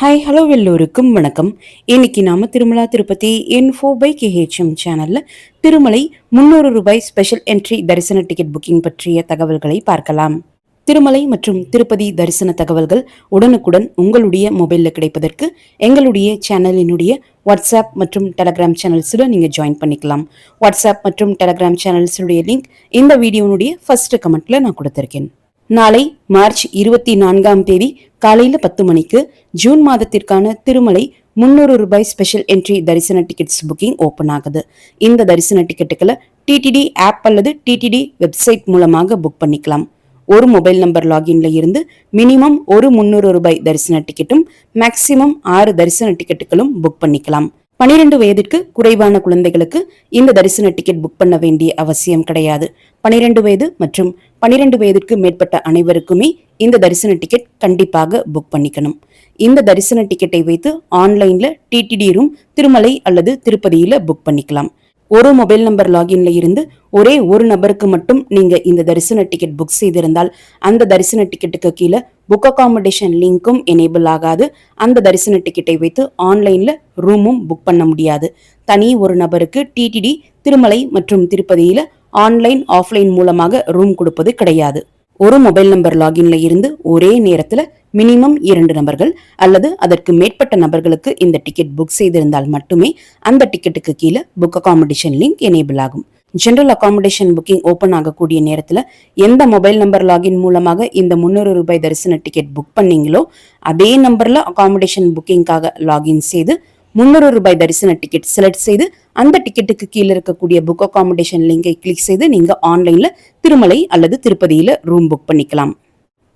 Hi hello எல்லோருக்கும் வணக்கம். இன்னைக்கு நாம திருமலா திருப்பதி இன்ஃபோ பை கேஹெச்எம் சேனல்ல திருமலை 300 ரூபாய் ஸ்பெஷல் என்ட்ரி தரிசன டிக்கெட் புக்கிங் பற்றிய தகவல்களை பார்க்கலாம். திருமலை மற்றும் திருப்பதி தரிசன தகவல்கள் உடனுக்குடன் உங்களுடைய மொபைல்ல கிடைப்பதற்கு எங்களுடைய சேனலினுடைய வாட்ஸ்அப் மற்றும் டெலகிராம் சேனல்ஸ்ல நீங்க ஜாயின் பண்ணிக்கலாம். வாட்ஸ்அப் மற்றும் டெலகிராம் சேனல்ஸுடைய லிங்க் இந்த வீடியோனுடைய ஃபர்ஸ்ட் கமெண்ட்ல நான் கொடுத்திருக்கேன். நாளை மார்ச் 24ஆம் தேதி காலையில 10 மணிக்கு ஜூன் மாதத்திற்கான திருமலை 300 ரூபாய் ஸ்பெஷல் என்ட்ரி தரிசன டிக்கெட்ஸ் புக்கிங் ஓபன் ஆகுது. இந்த தரிசன டிக்கெட்டுகளை டிடிடி ஆப் அல்லது டிடிடி வெப்சைட் மூலமாக புக் பண்ணிக்கலாம். ஒரு மொபைல் நம்பர் லாகின்ல இருந்து மினிமம் ஒரு 300 ரூபாய் தரிசன டிக்கெட்டும் மேக்சிமம் 6 தரிசன டிக்கெட்டுகளும் புக் பண்ணிக்கலாம். 12 வயதிற்கு குறைவான குழந்தைகளுக்கு இந்த தரிசன டிக்கெட் புக் பண்ண வேண்டிய அவசியம் கிடையாது. 12 வயது மற்றும் 12 வயதிற்கு மேற்பட்ட அனைவருக்குமே இந்த தரிசன டிக்கெட் கண்டிப்பாக புக் பண்ணிக்கணும். இந்த தரிசன டிக்கெட்டை வைத்து ஆன்லைன்ல டிடிடி ரூம் திருமலை அல்லது திருப்பதியில புக் பண்ணிக்கலாம். ஒரு மொபைல் நம்பர் லாகின்ல இருந்து ஒரே ஒரு நபருக்கு மட்டும் நீங்க இந்த தரிசன டிக்கெட் புக் செய்திருந்தால் அந்த தரிசன டிக்கெட்டுக்கு கீழே புக் அகாமடேஷன் லிங்க்கும் எனேபிள் ஆகாது. அந்த தரிசன டிக்கெட்டை வைத்து ஆன்லைன்ல ரூமும் புக் பண்ண முடியாது. தனி ஒரு நபருக்கு டிடிடி திருமலை மற்றும் திருப்பதியில ஆன்லைன் ஆஃப்லைன் மூலமாக ரூம் கொடுப்பது கிடையாது. ஒரு மொபைல் நம்பர் லாகின்ல இருந்து ஒரே நேரத்துல மினிமம் 2 நபர்கள் அல்லது அதற்கு மேற்பட்ட நபர்களுக்கு இந்த டிக்கெட் புக் செய்திருந்தால் மட்டுமே அந்த டிக்கெட்டுக்கு கீழே புக் அகாமடேஷன் லிங்க் எனேபிள் ஆகும். ஜெனரல் அகாமடேஷன் புக்கிங் ஓபன் ஆகக்கூடிய நேரத்துல எந்த மொபைல் நம்பர் லாகின் மூலமாக இந்த 300 ரூபாய் தரிசன டிக்கெட் புக் பண்ணீங்களோ அதே நம்பர்ல அகாமடேஷன் புக்கிங்காக லாகின் செய்து 300 ரூபாய் தரிசன டிக்கெட் செலக்ட் செய்து அந்த டிக்கெட்டுக்கு கீழே இருக்கக்கூடிய புக் அகாமடேஷன் லிங்கை கிளிக் செய்து நீங்க ஆன்லைன்ல திருமலை அல்லது திருப்பதியில ரூம் புக் பண்ணிக்கலாம்.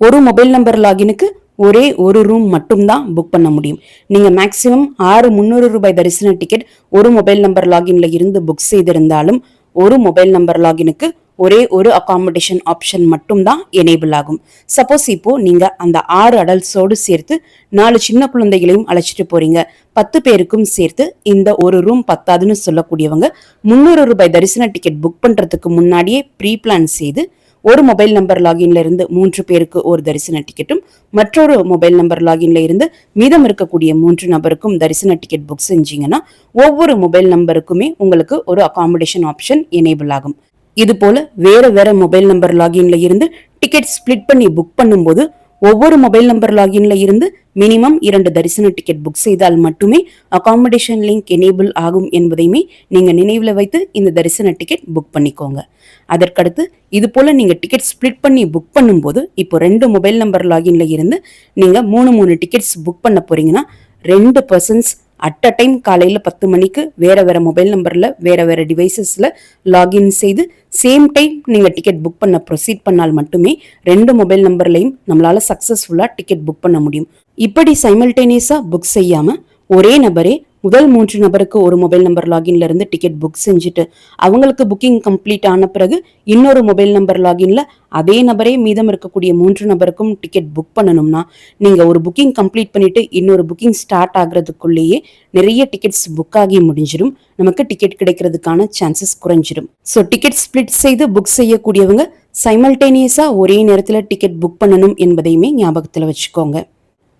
ஒரு மொபைல் நம்பர் லாகினுக்கு ஒரே ஒரு ரூம் மட்டும்தான் புக் பண்ண முடியும். நீங்க மேக்சிமம் 6 300 ரூபாய் தரிசன டிக்கெட் ஒரு மொபைல் நம்பர் லாகின்ல இருந்து புக் செய்திருந்தாலும் ஒரு மொபைல் நம்பர் லாகினுக்கு ஒரே ஒரு அகாமடேஷன் ஆப்ஷன் மட்டும்தான் எனேபிள் ஆகும். சப்போஸ் இப்போ நீங்க அந்த 6 அடல்ட்ஸோடு சேர்த்து 4 சின்ன குழந்தைகளையும் அழைச்சிட்டு போறீங்க, 10 பேருக்கும் சேர்த்து இந்த ஒரு ரூம் பத்தாதுன்னு சொல்லக்கூடியவங்க 300 ரூபாய் தரிசன டிக்கெட் புக் பண்றதுக்கு முன்னாடியே ப்ரீ பிளான் செய்து ஒரு மொபைல் நம்பர் லாகின்ல இருந்து 3 பேருக்கு ஒரு தரிசன டிக்கெட்டும் மற்றொரு மொபைல் நம்பர் லாகின்ல இருந்து மீதம் இருக்கக்கூடிய 3 நபருக்கும் தரிசன டிக்கெட் புக் செஞ்சீங்கன்னா ஒவ்வொரு மொபைல் நம்பருக்குமே உங்களுக்கு ஒரு அகாமடேஷன் ஆப்ஷன் எனேபிள் ஆகும். இது போல வேற மொபைல் நம்பர் லாகின்ல இருந்து டிக்கெட் ஸ்பிளிட் பண்ணி புக் பண்ணும்போது ஒவ்வொரு மொபைல் நம்பர் லாகின்ல இருந்து மினிமம் 2 தரிசன டிக்கெட் புக் செய்தால் மட்டுமே அகாமடேஷன் லிங்க் எனேபிள் ஆகும் என்பதையுமே நீங்க நினைவுல வைத்து இந்த தரிசன டிக்கெட் புக் பண்ணிக்கோங்க. அதற்கடுத்து இது போல நீங்க டிக்கெட் ஸ்பிளிட் பண்ணி புக் பண்ணும்போது இப்போ 2 மொபைல் நம்பர் லாகின்ல இருந்து நீங்க 3 டிக்கெட்ஸ் புக் பண்ண போறீங்கன்னா 2 பர்சன்ஸ் அட் அ டைம் காலையில 10 மணிக்கு வேற மொபைல் நம்பர்ல வேற டிவைசஸ்ல லாகின் செய்து சேம் டைம் நீங்க டிக்கெட் புக் பண்ண ப்ரொசீட் பண்ணால் மட்டுமே 2 மொபைல் நம்பர்லையும் நம்மளால சக்சஸ்ஃபுல்லா டிக்கெட் புக் பண்ண முடியும். இப்படி சைமல்டேனியஸா புக் செய்யாம ஒரே நபரே முதல் 3 நபருக்கு ஒரு மொபைல் நம்பர் லாகின்ல இருந்து டிக்கெட் புக் செஞ்சுட்டு அவங்களுக்கு புக்கிங் கம்ப்ளீட் ஆன பிறகு இன்னொரு மொபைல் நம்பர் லாகின்ல அதே நபரே மீதம் இருக்கக்கூடிய 3 நபருக்கும் டிக்கெட் புக் பண்ணணும்னா நீங்க ஒரு புக்கிங் கம்ப்ளீட் பண்ணிட்டு இன்னொரு புக்கிங் ஸ்டார்ட் ஆகுறதுக்குள்ளேயே நிறைய டிக்கெட்ஸ் புக் ஆகி முடிஞ்சிடும். நமக்கு டிக்கெட் கிடைக்கிறதுக்கான சான்சஸ் குறைஞ்சிடும். ஸோ டிக்கெட் ஸ்பிளிட் செய்து புக் செய்யக்கூடியவங்க சைமல்டேனியஸா ஒரே நேரத்துல டிக்கெட் புக் பண்ணணும் என்பதையுமே ஞாபகத்துல வச்சுக்கோங்க.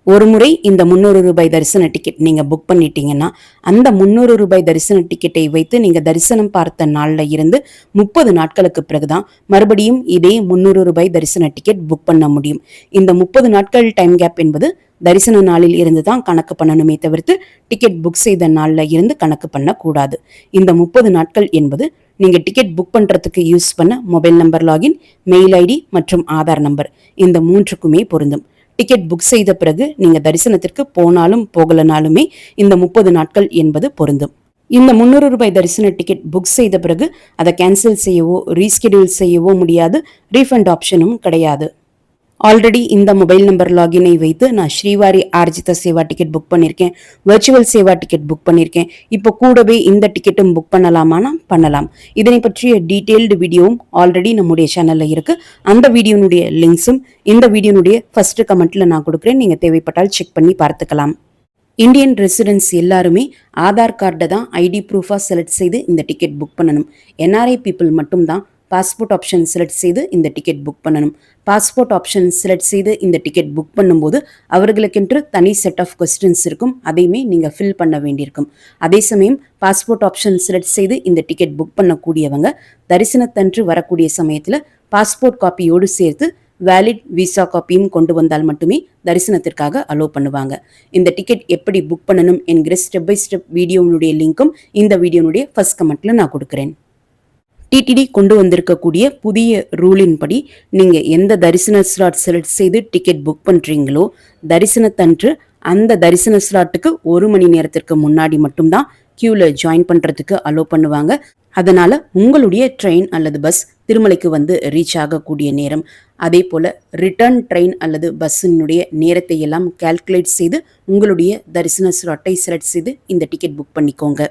ஒரு முறை இந்த 300 ரூபாய் தரிசன டிக்கெட் நீங்க புக் பண்ணிட்டீங்கன்னா அந்த 300 ரூபாய் தரிசன டிக்கெட்டை வைத்து நீங்க தரிசனம் பார்த்த நாள்ல இருந்து 30 நாட்களுக்கு பிறகுதான் மறுபடியும் இதே 300 ரூபாய் தரிசன டிக்கெட் புக் பண்ண முடியும். இந்த 30 நாட்கள் டைம் கேப் என்பது தரிசன நாளில் இருந்து தான் கணக்கு பண்ணணுமே தவிர்த்து டிக்கெட் புக் செய்த நாள்ல இருந்து கணக்கு பண்ண கூடாது. இந்த 30 நாட்கள் என்பது நீங்க டிக்கெட் புக் பண்றதுக்கு யூஸ் பண்ண mobile number login, mail ID மற்றும் ஆதார் நம்பர் இந்த 3க்குமே பொருந்தும். டிக்கெட் புக் செய்த பிறகு நீங்க தரிசனத்திற்கு போனாலும் போகலனாலுமே இந்த 30 நாட்கள் என்பது பொருந்தும். இந்த 300 ரூபாய் தரிசன டிக்கெட் புக் செய்த பிறகு அதை கேன்சல் செய்யவோ ரீஸ்கெடியூல் செய்யவோ முடியாது. ரீஃபண்ட் ஆப்ஷனும் கிடையாது. ஆல்ரெடி இந்த மொபைல் நம்பர் லாகினை வைத்து நான் ஸ்ரீவாரி ஆர்ஜித சேவா டிக்கெட் புக் பண்ணியிருக்கேன், வெர்ச்சுவல் சேவா டிக்கெட் புக் பண்ணியிருக்கேன். இப்போ கூடவே இந்த டிக்கெட்டும் புக் பண்ணலாமானா பண்ணலாம். இதனை பற்றிய டீட்டெயில்டு வீடியோவும் ஆல்ரெடி நம்முடைய சேனல்ல இருக்கு. அந்த வீடியோனுடைய லிங்க்ஸும் இந்த வீடியோனுடைய ஃபர்ஸ்ட் கமெண்ட்ல நான் கொடுக்குறேன். நீங்க தேவைப்பட்டால் செக் பண்ணி பார்த்துக்கலாம். இந்தியன் ரெசிடென்ட்ஸ் எல்லாருமே ஆதார் கார்டை தான் ஐடி ப்ரூஃபாக செலக்ட் செய்து இந்த டிக்கெட் புக் பண்ணணும். என்ஆர்ஐ பீப்புள் மட்டும்தான் பாஸ்போர்ட் ஆப்ஷன் செலக்ட் செய்து இந்த டிக்கெட் புக் பண்ணணும். பாஸ்போர்ட் ஆப்ஷன் செலக்ட் செய்து இந்த டிக்கெட் புக் பண்ணும்போது அவர்களுக்கென்று தனி செட் ஆஃப் கொஸ்டின்ஸ் இருக்கும். அதையுமே நீங்கள் ஃபில் பண்ண வேண்டியிருக்கும். அதே சமயம் பாஸ்போர்ட் ஆப்ஷன் செலக்ட் செய்து இந்த டிக்கெட் புக் பண்ணக்கூடியவங்க தரிசனத்தன்று வரக்கூடிய சமயத்தில் பாஸ்போர்ட் காப்பியோடு சேர்த்து வேலிட் விசா காப்பியும் கொண்டு வந்தால் மட்டுமே தரிசனத்திற்காக அலோவ் பண்ணுவாங்க. இந்த டிக்கெட் எப்படி புக் பண்ணணும் என்கிற ஸ்டெப் பை ஸ்டெப் வீடியோனுடைய லிங்க்கும் இந்த வீடியோனுடைய ஃபர்ஸ்ட் கமெண்ட்ல நான் கொடுக்குறேன். டிடிடி கொண்டு வந்திருக்கக்கூடிய புதிய ரூலின் படி நீங்க எந்த தரிசன ஸ்லாட் செலக்ட் செய்து டிக்கெட் புக் பண்றீங்களோ தரிசனத்தன்று அந்த தரிசன ஸ்லாட்டுக்கு 1 மணி நேரத்திற்கு முன்னாடி மட்டும்தான் கியூல ஜாயின் பண்றதுக்கு அலோவ் பண்ணுவாங்க. அதனால உங்களுடைய ட்ரெயின் அல்லது பஸ் திருமலைக்கு வந்து ரீச் ஆகக்கூடிய நேரம், அதே போல ரிட்டர்ன் ட்ரெயின் அல்லது பஸ்ஸினுடைய நேரத்தை எல்லாம் கால்குலேட் செய்து உங்களுடைய தரிசன ஸ்லாட்டை செலக்ட் செய்து இந்த டிக்கெட் புக் பண்ணிக்கோங்க.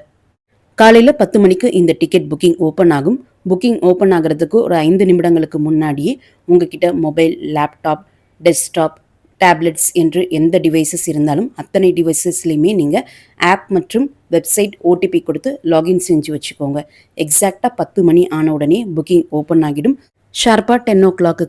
காலையில் 10 மணிக்கு இந்த டிக்கெட் புக்கிங் ஓப்பன் ஆகும். புக்கிங் ஓப்பன் ஆகிறதுக்கு ஒரு 5 நிமிடங்களுக்கு முன்னாடியே உங்ககிட்ட மொபைல், லேப்டாப், டெஸ்க்டாப், டேப்லெட்ஸ் என்று எந்த டிவைசஸ் இருந்தாலும் அத்தனை டிவைசஸ்லையுமே நீங்கள் ஆப் மற்றும் வெப்சைட் ஓடிபி கொடுத்து லாகின் செஞ்சு வச்சுக்கோங்க. எக்ஸாக்டாக 10 மணி ஆன உடனே புக்கிங் ஓப்பன் ஆகிடும். ஷார்ப்பாக 10 o'clock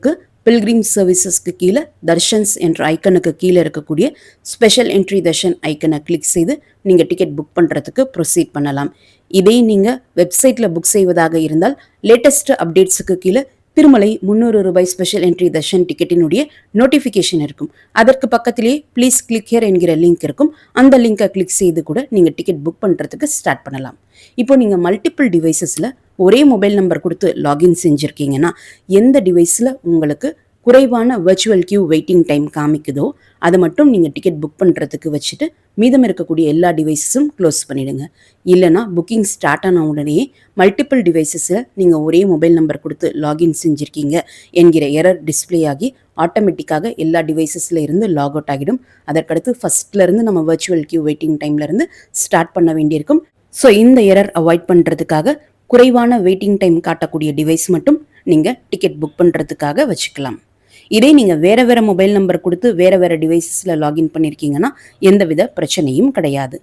பில்கிரிம் சர்வீசஸ்க்கு கீழே தர்ஷன்ஸ் என்ற ஐக்கனுக்கு கீழே இருக்கக்கூடிய ஸ்பெஷல் என்ட்ரி தர்ஷன் ஐக்கனை கிளிக் செய்து நீங்கள் டிக்கெட் புக் பண்ணுறதுக்கு ப்ரொசீட் பண்ணலாம். இதே நீங்கள் வெப்சைட்டில் புக் செய்வதாக இருந்தால் லேட்டஸ்ட் அப்டேட்ஸுக்கு கீழே திருமலை 300 ரூபாய் ஸ்பெஷல் என்ட்ரி தர்ஷன் டிக்கெட்டினுடைய நோட்டிஃபிகேஷன் இருக்கும். அதற்கு பக்கத்திலேயே ப்ளீஸ் கிளிக் ஹியர் என்கிற லிங்க் இருக்கும். அந்த லிங்கை கிளிக் செய்து கூட நீங்கள் டிக்கெட் புக் பண்ணுறதுக்கு ஸ்டார்ட் பண்ணலாம். இப்போ நீங்கள் மல்டிபிள் டிவைசஸில் ஒரே மொபைல் நம்பர் கொடுத்து லாகின் செஞ்சுருக்கீங்கன்னா எந்த டிவைஸில் உங்களுக்கு குறைவான வர்ச்சுவல் கியூ வெயிட்டிங் டைம் காமிக்குதோ அதை மட்டும் நீங்கள் டிக்கெட் புக் பண்ணுறதுக்கு வச்சுட்டு மீதம் இருக்கக்கூடிய எல்லா டிவைஸஸும் க்ளோஸ் பண்ணிடுங்க. இல்லைனா புக்கிங் ஸ்டார்ட் ஆன உடனே மல்டிபிள் டிவைசஸில் நீங்கள் ஒரே மொபைல் நம்பர் கொடுத்து லாகின் செஞ்சுருக்கீங்க என்கிற எரர் டிஸ்பிளே ஆகி ஆட்டோமேட்டிக்காக எல்லா டிவைசஸில் இருந்து லாக் அவுட் ஆகிடும். அதற்கடுத்து ஃபஸ்ட்லேருந்து நம்ம வர்ச்சுவல் கியூ வெயிட்டிங் டைம்லேருந்து ஸ்டார்ட் பண்ண வேண்டியிருக்கும். ஸோ இந்த எரர் அவாய்ட் பண்ணுறதுக்காக குறைவான வெயிட்டிங் டைம் காட்டக்கூடிய டிவைஸ் மட்டும் நீங்கள் டிக்கெட் புக் பண்ணுறதுக்காக வச்சுக்கலாம். இதே நீங்கள் வேறு மொபைல் நம்பர் கொடுத்து வேறு டிவைசஸில் லாகின் பண்ணியிருக்கீங்கன்னா எந்தவித பிரச்சனையும் கிடையாது.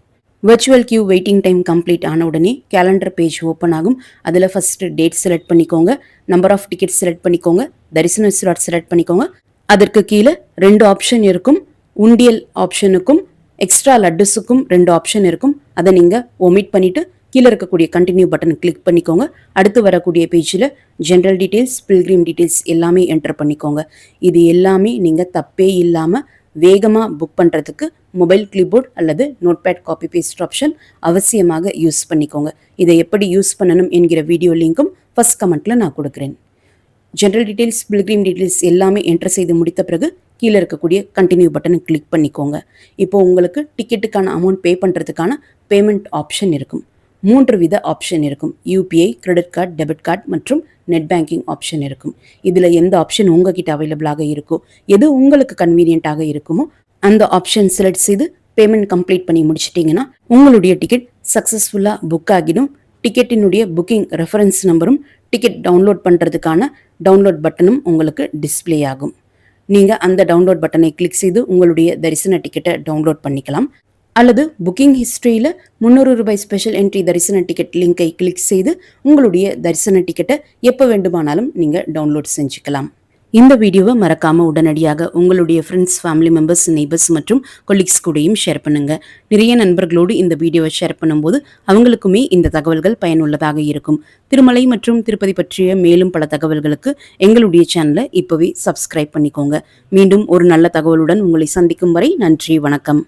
Virtual Q waiting time complete ஆன உடனே கேலண்டர் பேஜ் ஓப்பன் ஆகும். அதில் ஃபஸ்ட்டு டேட் செலக்ட் பண்ணிக்கோங்க, நம்பர் ஆஃப் டிக்கெட் செலக்ட் பண்ணிக்கோங்க, தரிசன ஸ்லாட் செலக்ட் பண்ணிக்கோங்க. அதற்கு கீழே 2 ஆப்ஷன் இருக்கும். உண்டியல் ஆப்ஷனுக்கும் எக்ஸ்ட்ரா லட்டுஸுக்கும் 2 ஆப்ஷன் இருக்கும். அதை நீங்கள் ஒமிட் பண்ணிவிட்டு கீழே இருக்கக்கூடிய கண்டினியூ பட்டன் கிளிக் பண்ணிக்கோங்க. அடுத்து வரக்கூடிய பேஜில் ஜென்ரல் டீட்டெயில்ஸ், பில்கிரிம் டீட்டெயில்ஸ் எல்லாமே என்டர் பண்ணிக்கோங்க. இது எல்லாமே நீங்கள் தப்பே இல்லாமல் வேகமாக புக் பண்ணுறதுக்கு மொபைல் கிளிப்போர்ட் அல்லது நோட்பேட் காப்பி பேஸ்ட் ஆப்ஷன் அவசியமாக யூஸ் பண்ணிக்கோங்க. இதை எப்படி யூஸ் பண்ணணும் என்கிற வீடியோ லிங்க்கும் ஃபர்ஸ்ட் கமெண்ட்டில் நான் கொடுக்குறேன். ஜென்ரல் டீட்டெயில்ஸ், பில்கிரிம் டீட்டெயில்ஸ் எல்லாமே என்டர் செய்து முடித்த பிறகு கீழே இருக்கக்கூடிய கண்டினியூ பட்டனை கிளிக் பண்ணிக்கோங்க. இப்போ உங்களுக்கு டிக்கெட்டுக்கான அமௌண்ட் பே பண்ணுறதுக்கான பேமெண்ட் ஆப்ஷன் இருக்கும். 3 வித ஆப்ஷன் இருக்கும். UPI, credit card, debit card மற்றும் நெட் பேங்கிங் ஆப்ஷன் இருக்கும். இதில் எந்த ஆப்ஷன் உங்ககிட்ட அவைலபிளாக இருக்கோ, எது உங்களுக்கு கன்வீனியன்ட்டாக இருக்குமோ அந்த ஆப்ஷன் செலக்ட் செய்து பேமெண்ட் கம்ப்ளீட் பண்ணி முடிச்சிட்டிங்கன்னா உங்களுடைய டிக்கெட் சக்ஸஸ்ஃபுல்லாக புக் ஆகிடும். டிக்கெட்டினுடைய புக்கிங் ரெஃபரன்ஸ் நம்பரும் டிக்கெட் டவுன்லோட் பண்ணுறதுக்கான டவுன்லோட் பட்டனும் உங்களுக்கு டிஸ்பிளே ஆகும். நீங்கள் அந்த டவுன்லோட் பட்டனை கிளிக் செய்து உங்களுடைய தரிசன டிக்கெட்டை டவுன்லோட் பண்ணிக்கலாம். அல்லது புக்கிங் ஹிஸ்ட்ரியில் 300 ரூபாய் ஸ்பெஷல் என்ட்ரி தரிசன டிக்கெட் லிங்கை கிளிக் செய்து உங்களுடைய தரிசன டிக்கெட்டை எப்போ வேண்டுமானாலும் நீங்கள் டவுன்லோட் செஞ்சுக்கலாம். இந்த வீடியோவை மறக்காமல் உடனடியாக உங்களுடைய ஃப்ரெண்ட்ஸ், ஃபேமிலி மெம்பர்ஸ், நெய்பர்ஸ் மற்றும் கொலீக்ஸ் கூடயும் ஷேர் பண்ணுங்கள். நிறைய நண்பர்களோடு இந்த வீடியோவை ஷேர் பண்ணும்போது அவங்களுக்குமே இந்த தகவல்கள் பயனுள்ளதாக இருக்கும். திருமலை மற்றும் திருப்பதி பற்றிய மேலும் பல தகவல்களுக்கு எங்களுடைய சேனலை இப்போவே சப்ஸ்கிரைப் பண்ணிக்கோங்க. மீண்டும் ஒரு நல்ல தகவலுடன் உங்களை சந்திக்கும் வரை நன்றி, வணக்கம்.